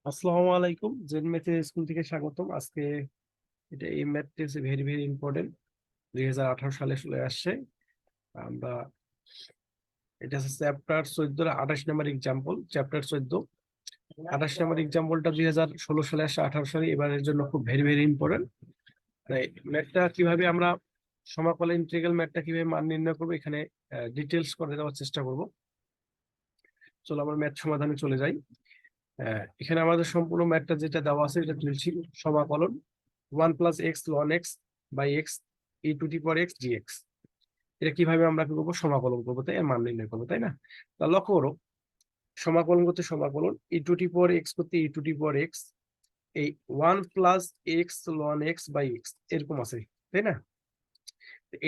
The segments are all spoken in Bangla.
আসসালামু আলাইকুম, জেন ম্যাথের স্কুল থেকে স্বাগতম। আজকে এই math test very very important. 2018 সালে চলে আসছে। আমরা এটা হচ্ছে চ্যাপ্টার 14 28 নম্বর এক্সাম্পল। চ্যাপ্টার 14 28 নম্বর এক্সাম্পলটা 2016 সালে আসছে, 18 সালে। এবারের জন্য খুব ভেরি ভেরি ইম্পর্টেন্ট। ম্যাথটা কিভাবে আমরা সমাকলন ইন্টিগ্রাল ম্যাথটা কিভাবে মান নির্ণয় করবো, এখানে ডিটেলস করে দেওয়ার চেষ্টা করব। চলো আমরা ম্যাথ সমাধানে চলে যাই। এখানে আমাদের সম্পূর্ণ ম্যাথটা যেটা দেওয়া আছে এটা তুলছি। সমাকলন 1 plus x ln x by x e to the power x dx. এটা কিভাবে আমরা কি করবো, সমাকলন করবো, তাই এর মান নির্ণয় করবো, তাই না? তা লক্ষ্য করো, সমাকলন করতে সমাকলন ই টু দি পাওয়ার এক্স করতে e to the power x, এই 1 plus x ln x by x এরকম আছে, তাই না?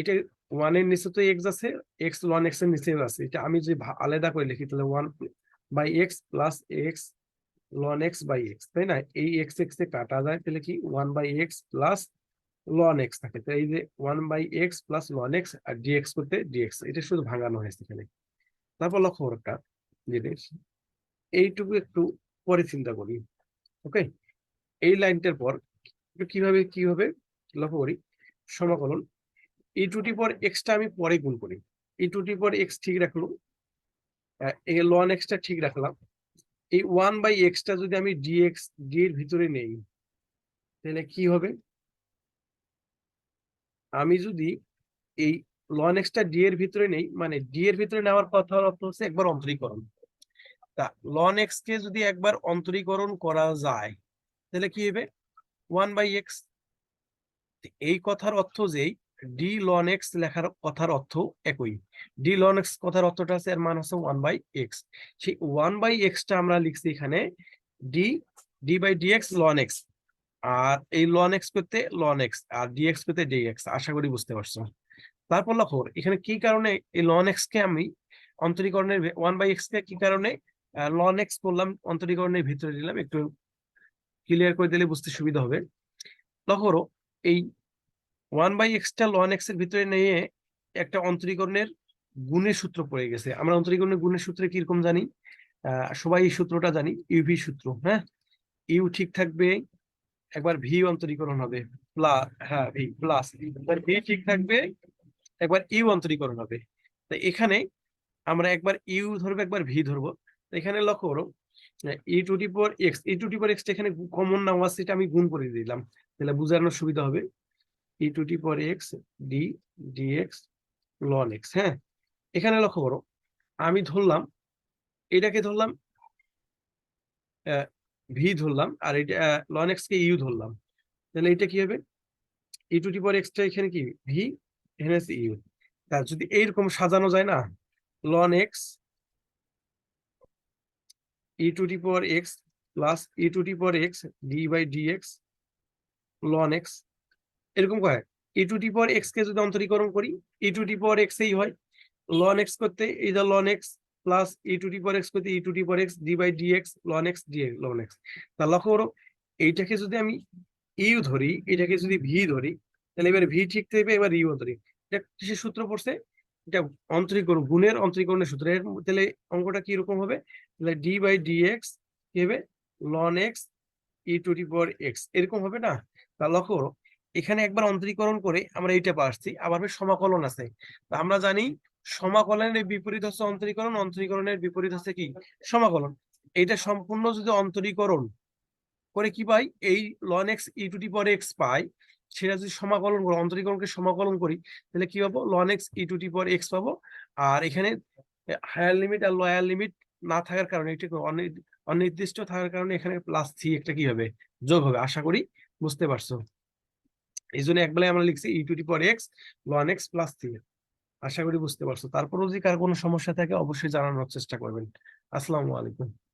এটা 1 এর নিচে তো এক্স আছে, এক্স লন এক্স এর নিচে আছে। এটা আমি যদি আলাদা করে লিখি তাহলে 1 by x plus x ln x by x, তাই না? এই এক্স এক্স এ কাটা যায়, তাহলে কি 1 by x plus ln x থাকে। তো এই যে 1 by x plus ln x আর ডিএক্স করতে ডিএক্স, এটা শুধু ভাঙানো হয়েছে এখানে। তারপর লক্ষ্য করো একটা জিনিস, এইটুকু একটু পরে চিন্তা করি। ওকে, এই লাইনটার পর কিভাবে কি হবে লক্ষ্য করি। সমাকলন ই টু টি পর এক্সটা আমি পরে গুণ করি। ই টু টি পর এক্স ঠিক রাখলো, এই লন এক্সটা ঠিক রাখলাম। এই 1 বাই এক্সটা যদি আমি ডিএক্স ডি এর ভিতরে নেই, তাহলে কি হবে? আমি যদি এই লন এক্সটা ডি এর ভিতরে নেই, মানে ডি এর ভিতরে নেওয়ার কথা অর্থ হচ্ছে একবার অন্তরীকরণ। তা লন এক্স কে যদি একবার অন্তরীকরণ করা যায়, তাহলে কি হবে? 1 বাই এক্স। এই কথার অর্থ যেই ডি লন এক্স লেখার কথার অর্থ একই। ডি লন এক্স কথার অর্থটা আছে, এর মান হচ্ছে 1 বাই এক্স। সেই 1 বাই এক্সটা আমরা লিখছি এখানে d, d by dx ln x. আর এই লন এক্স করতে লন এক্স আর ডিএক্স করতে ডিএক্স। আশা করি বুঝতে পারছো। তারপর লক্ষ্য এখানে কি কারণে এই লন এক্স কে আমি অন্তরীকরণের 1 বাই এক্স কে কি কারণে লন এক্স করলাম, অন্তরীকরণের ভিতরে দিলাম, একটু ক্লিয়ার করে দিলে বুঝতে সুবিধা হবে। লক্ষ্য করো, এই 1 বাই এক্সটা লন এক্স এর ভিতরে নিয়ে একটা অন্তরীকরণের গুণের সূত্র পড়ে গেছে। আমরা অন্তরীকরণের গুণের সূত্রে কিরকম জানি? সবাই এই সূত্রটা জানি, ইউভি সূত্র। হ্যাঁ, ইউ ঠিক থাকবে, একবার ভি অন্তরীকরণ হবে প্লাস, হ্যাঁ ভি প্লাস, ভি ঠিক থাকবে, একবার ইউ অন্তরীকরণ হবে। তো এখানে আমরা একবার ইউ ধরবো, একবার ভি ধরবো। এখানে লক্ষ্য করো, e to the power x, e to the power x এখানে কমন নাও আছে, এটা আমি গুণ করে দিলাম, তাহলে বোঝানোর সুবিধা হবে। E to the power x d dx ln x. হ্যাঁ, এখানে লক্ষ্য করো, আমি ধরলাম, এটাকে ধরলাম ভি ধরলাম, আর এটা লন এক্স কে ইউ ধরলাম। তাহলে এটা কি হবে? E to the power extra এখানে কি ভি, এখানে আছে ইউ। তা যদি এইরকম সাজানো যায় না, ln x e to the power x plus e to the power x d by dx ln x, এরকম হয়। ই টু দি পাওয়ার এক্স কে যদি অন্তরীকরণ করি, ই টু দি পাওয়ার এক্স এই হয়। লন এক্স করতে এই যে ln x plus e to the power x করতে e to the power x d by dx ln x dx ln x. তা লক্ষ্য করো, এইটাকে যদি আমি ইউ ধরি, এটাকে যদি ভি ধরি, তাহলে এবার ভি ঠিক থাকবে, এবার ইউ ধরি। এটা কিসের সূত্র পড়ছে? এটা অন্তরীকরণ, গুণের অন্তরীকরণের সূত্র। তাহলে অঙ্কটা কি রকম হবে? তাহলে ডি বাই ডিএক্স কি হবে? Ln x e to the power x, এরকম হবে না? তা লক্ষ্য করো, এখানে একবার অন্তরীকরণ করে আমরা এইটা পাচ্ছি, আবার সমাকলন আছে। তা আমরা জানি সমাকলনের বিপরীত হচ্ছে অন্তরীকরণ, অন্তরীকরণের বিপরীত হচ্ছে কি? সমাকলন। এইটা সম্পূর্ণ যদি অন্তরীকরণ করে কি পাই? এই ln x e to the power x পাই। সেটা যদি সমাকলন করি, অন্তরীকরণকে সমাকলন করি, তাহলে কি পাবো? Ln x e to the power x পাবো। আর এখানে হায়ার লিমিট আর লোয়ার লিমিট না থাকার কারণে, এটা অনির্দিষ্ট থাকার কারণে এখানে প্লাস থ্রি একটা কি হবে? যোগ হবে। আশা করি বুঝতে পারছো। এই জন্য একবেলায় আমরা লিখছি e to the power x ln x plus three. আশা করি বুঝতে পারছো। তারপরেও যদি কার কোনো সমস্যা থাকে অবশ্যই জানানোর চেষ্টা করবেন। আসসালামু আলাইকুম।